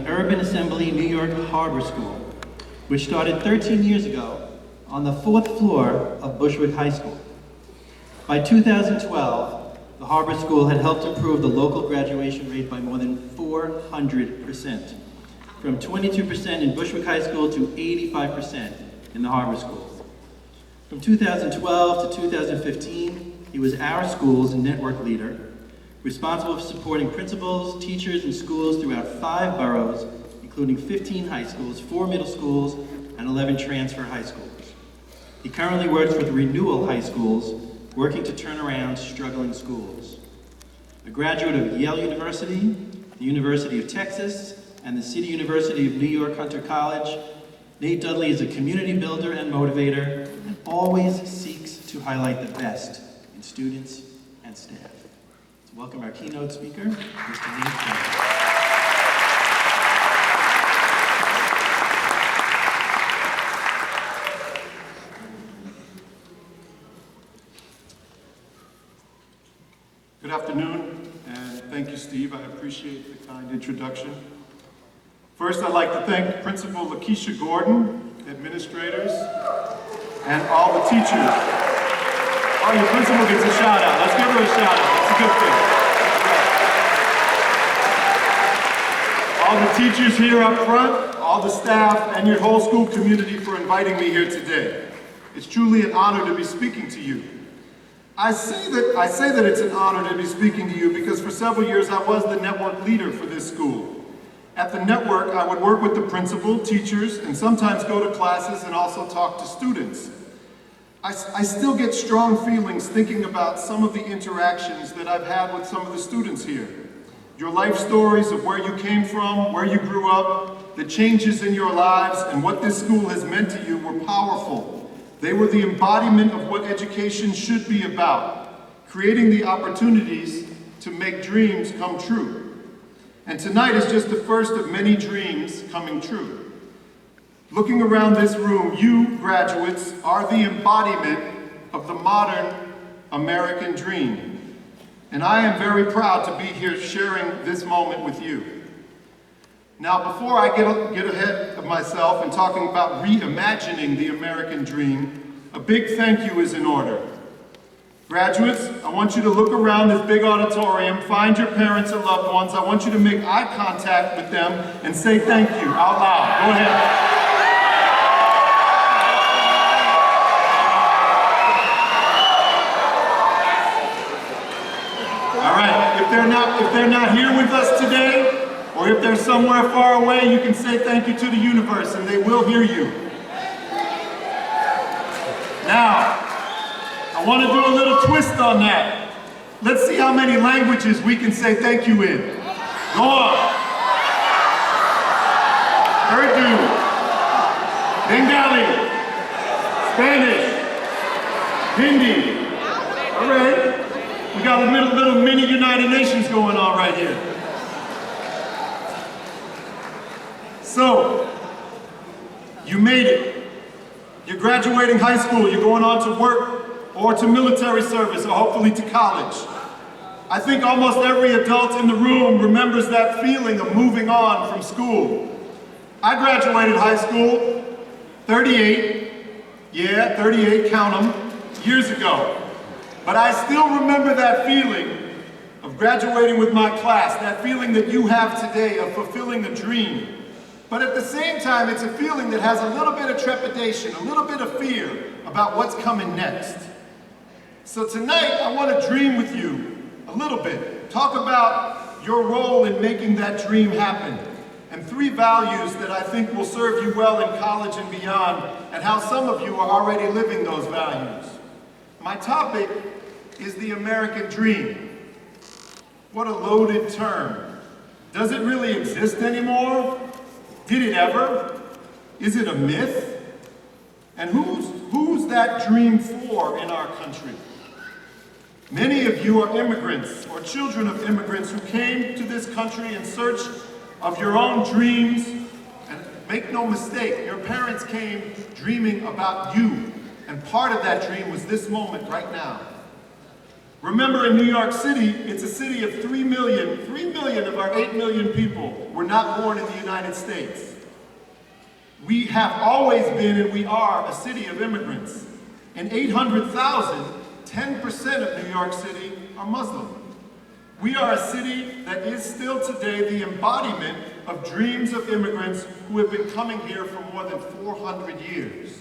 the Urban Assembly New York Harbor School, which started 13 years ago on the 4th floor of Bushwick High School. By 2012, the Harbor School had helped improve the local graduation rate by more than 400%, from 22% in Bushwick High School to 85% in the Harbor School. From 2012 to 2015, he was our school's network leader, responsible for supporting principals, teachers, and schools throughout 5 boroughs, including 15 high schools, 4 middle schools, and 11 transfer high schools. He currently works with Renewal High Schools, working to turn around struggling schools. A graduate of Yale University, the University of Texas, and the City University of New York Hunter College, Nate Dudley is a community builder and motivator, and always seeks to highlight the best in students and staff. Let's welcome our keynote speaker, Mr. Nate Dudley. Good afternoon, and thank you, Steve. I appreciate the kind introduction. First, I'd like to thank Principal Lakeisha Gordon, administrators, and all the teachers. Oh, your principal gets a shout out. Let's give her a shout out. That's a good thing. All the teachers here up front, all the staff, and your whole school community for inviting me here today. It's truly an honor to be speaking to you. I say that it's an honor to be speaking to you because for several years I was the network leader for this school. At the network, I would work with the principal, teachers, and sometimes go to classes and also talk to students. I still get strong feelings thinking about some of the interactions that I've had with some of the students here. Your life stories of where you came from, where you grew up, the changes in your lives, and what this school has meant to you were powerful. They were the embodiment of what education should be about, creating the opportunities to make dreams come true. And tonight is just the first of many dreams coming true. Looking around this room, you graduates are the embodiment of the modern American dream. And I am very proud to be here sharing this moment with you. Now, before I get ahead of myself and talking about reimagining the American dream, a big thank you is in order. Graduates, I want you to look around this big auditorium, find your parents and loved ones. I want you to make eye contact with them and say thank you out loud. Go ahead. All right, if they're not here with us today, or if they're somewhere far away, you can say thank you to the universe and they will hear you. Now, I want to do a little twist on that. Let's see how many languages we can say thank you in. Go on. Urdu, Bengali, Spanish, Hindi. All right. We got a little mini United Nations going on right here. So, you made it. You're graduating high school, you're going on to work or to military service or hopefully to college. I think almost every adult in the room remembers that feeling of moving on from school. I graduated high school 38, 38, count them, years ago. But I still remember that feeling of graduating with my class, that feeling that you have today of fulfilling a dream. But at the same time, it's a feeling that has a little bit of trepidation, a little bit of fear about what's coming next. So tonight, I want to dream with you a little bit. Talk about your role in making that dream happen, and 3 values that I think will serve you well in college and beyond, and how some of you are already living those values. My topic is the American dream. What a loaded term. Does it really exist anymore? Did it ever? Is it a myth? And who's that dream for in our country? Many of you are immigrants or children of immigrants who came to this country in search of your own dreams. And make no mistake, your parents came dreaming about you. And part of that dream was this moment right now. Remember, in New York City, it's a city of 3 million. 3 million of our 8 million people were not born in the United States. We have always been, and we are, a city of immigrants. In 800,000, 10% of New York City are Muslim. We are a city that is still today the embodiment of dreams of immigrants who have been coming here for more than 400 years.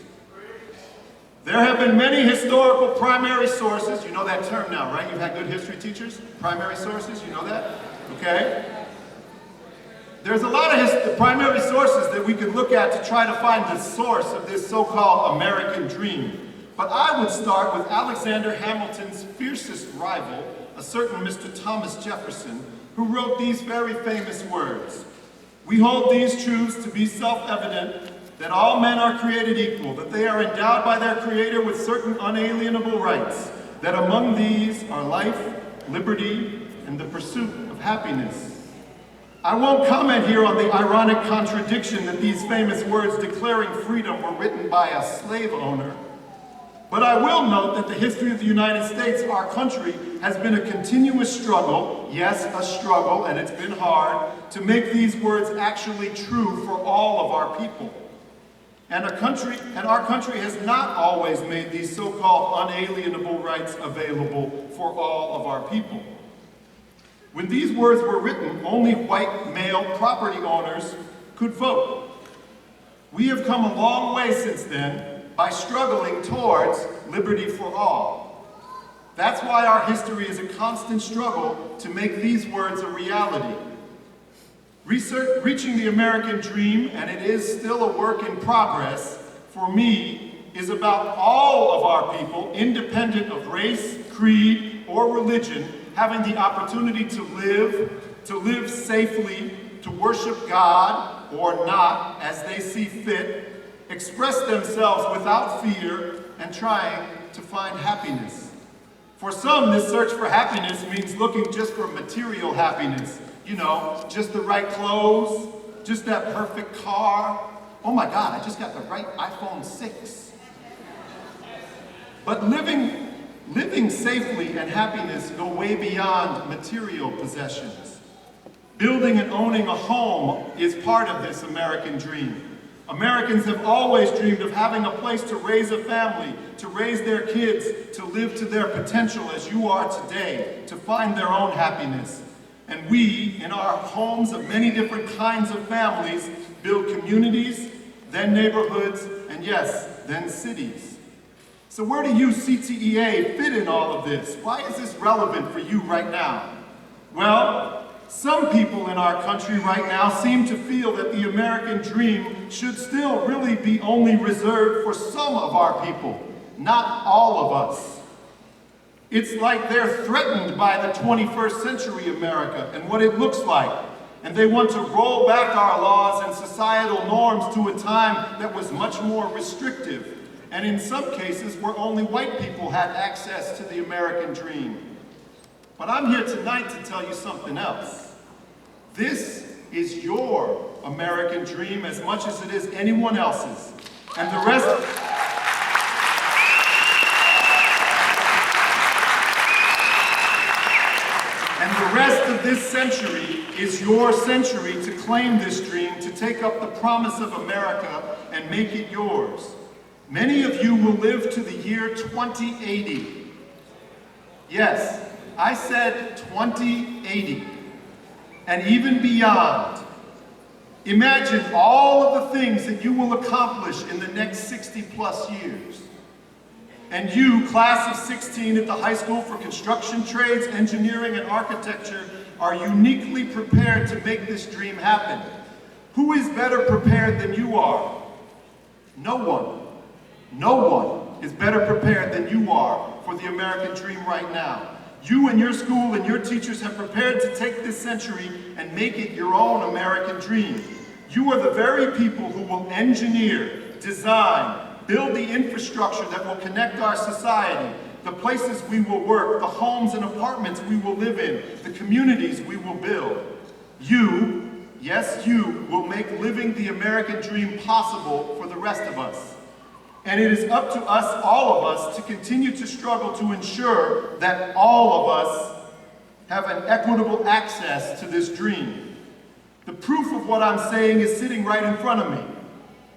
There have been many historical primary sources. You know that term now, right? You've had good history teachers? Primary sources, you know that? Okay. There's a lot of primary sources that we could look at to try to find the source of this so-called American dream. But I would start with Alexander Hamilton's fiercest rival, a certain Mr. Thomas Jefferson, who wrote these very famous words. We hold these truths to be self-evident, that all men are created equal, that they are endowed by their Creator with certain unalienable rights, that among these are life, liberty, and the pursuit of happiness. I won't comment here on the ironic contradiction that these famous words declaring freedom were written by a slave owner, but I will note that the history of the United States, our country, has been a continuous struggle, yes, a struggle, and it's been hard, to make these words actually true for all of our people. And our country has not always made these so-called unalienable rights available for all of our people. When these words were written, only white male property owners could vote. We have come a long way since then by struggling towards liberty for all. That's why our history is a constant struggle to make these words a reality. Reaching the American dream, and it is still a work in progress, for me, is about all of our people, independent of race, creed, or religion, having the opportunity to live safely, to worship God, or not, as they see fit, express themselves without fear, and trying to find happiness. For some, this search for happiness means looking just for material happiness. You know, just the right clothes, just that perfect car. Oh my God, I just got the right iPhone 6. But living safely and happiness go way beyond material possessions. Building and owning a home is part of this American dream. Americans have always dreamed of having a place to raise a family, to raise their kids, to live to their potential as you are today, to find their own happiness. And we, in our homes of many different kinds of families, build communities, then neighborhoods, and yes, then cities. So where do you, CTEA, fit in all of this? Why is this relevant for you right now? Well, some people in our country right now seem to feel that the American dream should still really be only reserved for some of our people, not all of us. It's like they're threatened by the 21st century America and what it looks like. And they want to roll back our laws and societal norms to a time that was much more restrictive. And in some cases, where only white people had access to the American dream. But I'm here tonight to tell you something else. This is your American dream as much as it is anyone else's. And the rest of this century is your century to claim this dream, to take up the promise of America and make it yours. Many of you will live to the year 2080. Yes, I said 2080. And even beyond. Imagine all of the things that you will accomplish in the next 60 plus years. And you, class of 16 at the High School for Construction Trades, Engineering, and Architecture, are uniquely prepared to make this dream happen. Who is better prepared than you are? No one. No one is better prepared than you are for the American dream right now. You and your school and your teachers have prepared to take this century and make it your own American dream. You are the very people who will engineer, design, build the infrastructure that will connect our society, the places we will work, the homes and apartments we will live in, the communities we will build. You, yes you, will make living the American dream possible for the rest of us. And it is up to us, all of us, to continue to struggle to ensure that all of us have an equitable access to this dream. The proof of what I'm saying is sitting right in front of me.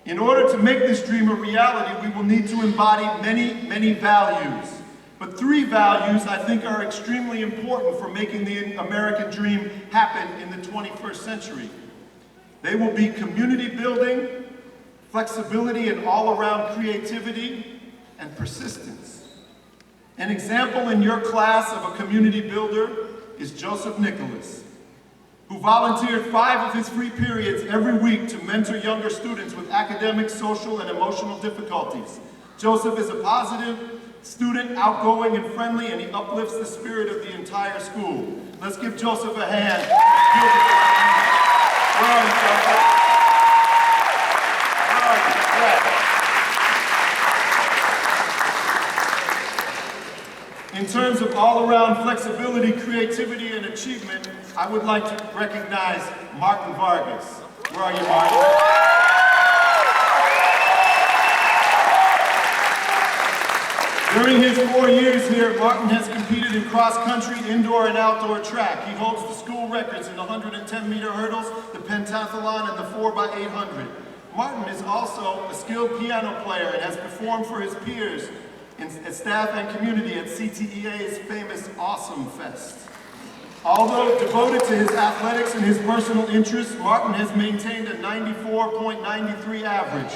In order to make this dream a reality, we will need to embody many, many values. But 3 values I think are extremely important for making the American dream happen in the 21st century. They will be community building, flexibility and all-around creativity, and persistence. An example in your class of a community builder is Joseph Nicholas, who volunteered 5 of his free periods every week to mentor younger students with academic, social, and emotional difficulties. Joseph is a positive student, outgoing and friendly, and he uplifts the spirit of the entire school. Let's give Joseph a hand. Where are you, Joseph? In terms of all-around flexibility, creativity, and achievement, I would like to recognize Martin Vargas. Where are you, Martin? During his 4 years here, Martin has competed in cross-country, indoor, and outdoor track. He holds the school records in the 110-meter hurdles, the pentathlon, and the 4x800. Martin is also a skilled piano player and has performed for his peers as staff and community at CTEA's famous Awesome Fest. Although devoted to his athletics and his personal interests, Martin has maintained a 94.93 average.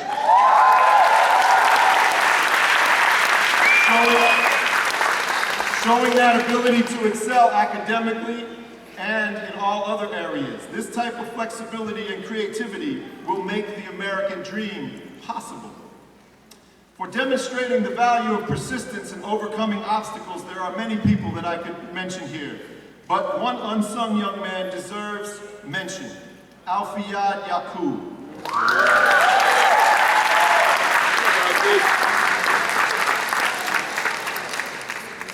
Showing that ability to excel academically and in all other areas. This type of flexibility and creativity will make the American dream possible. For demonstrating the value of persistence and overcoming obstacles, there are many people that I could mention here. But one unsung young man deserves mention, Alfiyad Yaqub.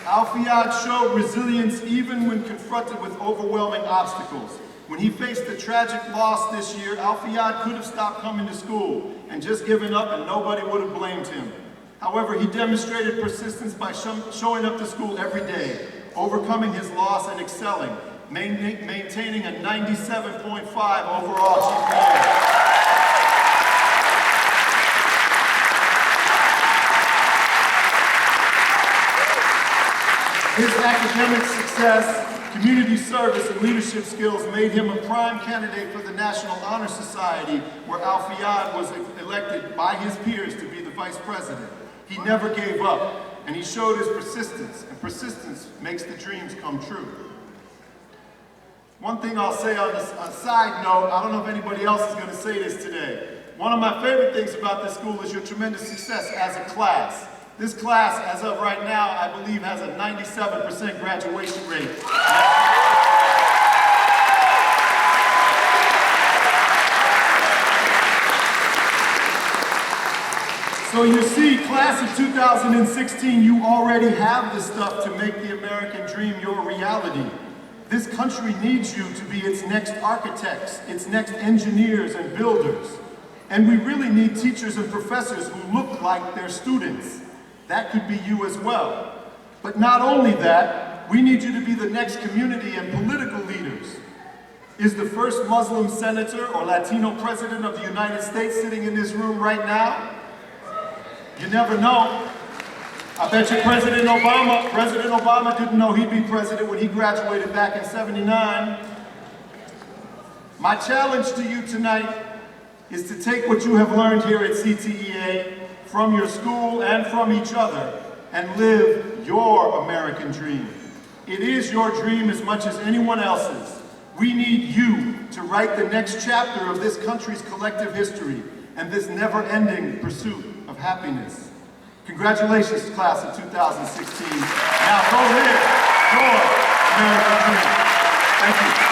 Alfiyad showed resilience even when confronted with overwhelming obstacles. When he faced a tragic loss this year, Alfiyad could have stopped coming to school and just given up and nobody would have blamed him. However, he demonstrated persistence by showing up to school every day, overcoming his loss and excelling, maintaining a 97.5 overall GPA. His academic success, community service, and leadership skills made him a prime candidate for the National Honor Society, where Alfiyad was elected by his peers to be the vice president. He never gave up, and he showed his persistence, and persistence makes the dreams come true. One thing I'll say on a side note, I don't know if anybody else is going to say this today. One of my favorite things about this school is your tremendous success as a class. This class, as of right now, I believe has a 97% graduation rate. So you see, class of 2016, you already have the stuff to make the American dream your reality. This country needs you to be its next architects, its next engineers and builders. And we really need teachers and professors who look like their students. That could be you as well. But not only that, we need you to be the next community and political leaders. Is the first Muslim senator or Latino president of the United States sitting in this room right now? You never know. I bet you President Obama didn't know he'd be president when he graduated back in '79. My challenge to you tonight is to take what you have learned here at CTEA from your school and from each other and live your American dream. It is your dream as much as anyone else's. We need you to write the next chapter of this country's collective history and this never-ending pursuit of happiness. Congratulations, class of 2016. Now go live your American dream. Thank you.